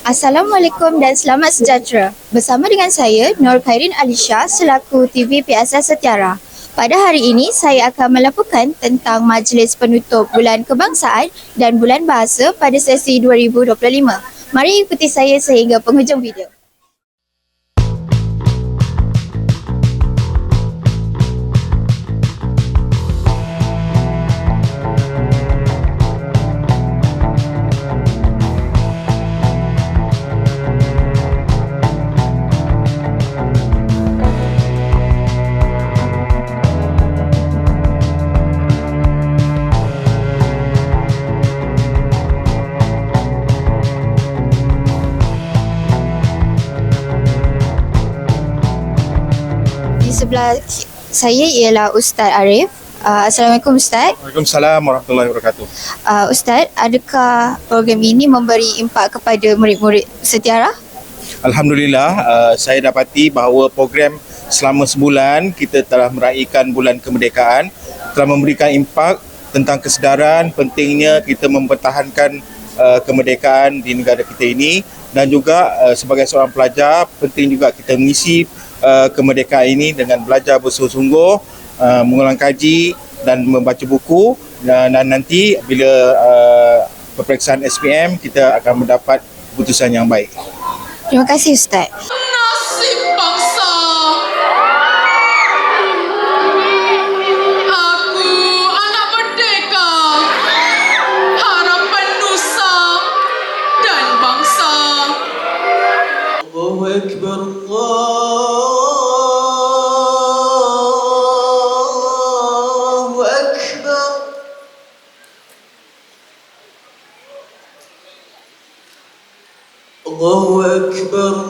Assalamualaikum dan selamat sejahtera. Bersama dengan saya, Nur Khairin Alisha selaku TV PSS Setiara. Pada hari ini, saya akan melaporkan tentang majlis penutup Bulan Kebangsaan dan Bulan Bahasa pada sesi 2025. Mari ikuti saya sehingga penghujung video. Di sebelah saya ialah Ustaz Arif. Assalamualaikum Ustaz. Waalaikumsalam warahmatullahi wabarakatuh. Ustaz, adakah program ini memberi impak kepada murid-murid Setiara? Alhamdulillah, saya dapati bahawa program selama sebulan kita telah meraihkan bulan kemerdekaan telah memberikan impak tentang kesedaran pentingnya kita mempertahankan kemerdekaan di negara kita ini, dan juga sebagai seorang pelajar penting juga kita mengisi kemerdekaan ini dengan belajar bersungguh-sungguh, mengulang kaji dan membaca buku, dan nanti bila peperiksaan SPM kita akan mendapat keputusan yang baik. Terima kasih Ustaz. Nasib bangsa, aku anak merdeka, harapan nusa dan bangsa. Allahu Akbar, Allahu Akbar. Allahu Akbar, Allahu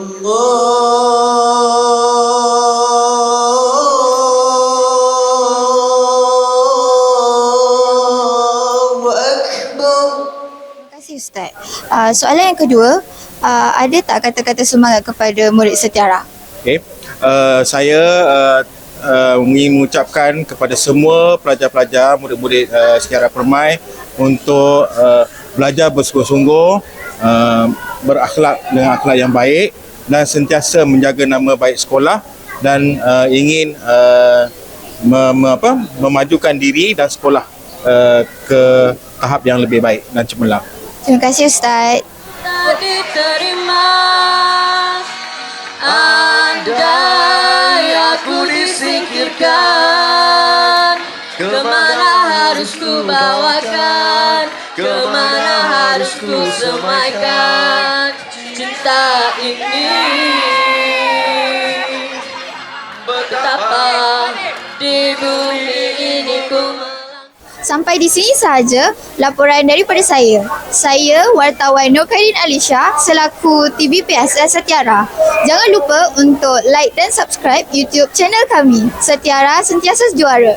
Akbar. Terima kasih Ustaz. Soalan yang kedua, ada tak kata-kata semangat kepada murid Setiara? Okay. Saya ingin mengucapkan kepada semua pelajar-pelajar, murid-murid Setiara Permai untuk belajar bersungguh-sungguh, berakhlak dengan akhlak yang baik dan sentiasa menjaga nama baik sekolah, dan ingin memajukan diri dan sekolah ke tahap yang lebih baik dan cemerlang. Terima kasih Ustaz. Tak diterima, andai aku disingkirkan, kemana harus ku bawakan, kemana harus ku semaikan cinta ini. Betapa di bumi ini ku Sampai di sini sahaja laporan daripada saya. Saya wartawan Nur Khairin Alisha selaku TV PSS Setiara. Jangan lupa untuk like dan subscribe YouTube channel kami. Setiara sentiasa juara.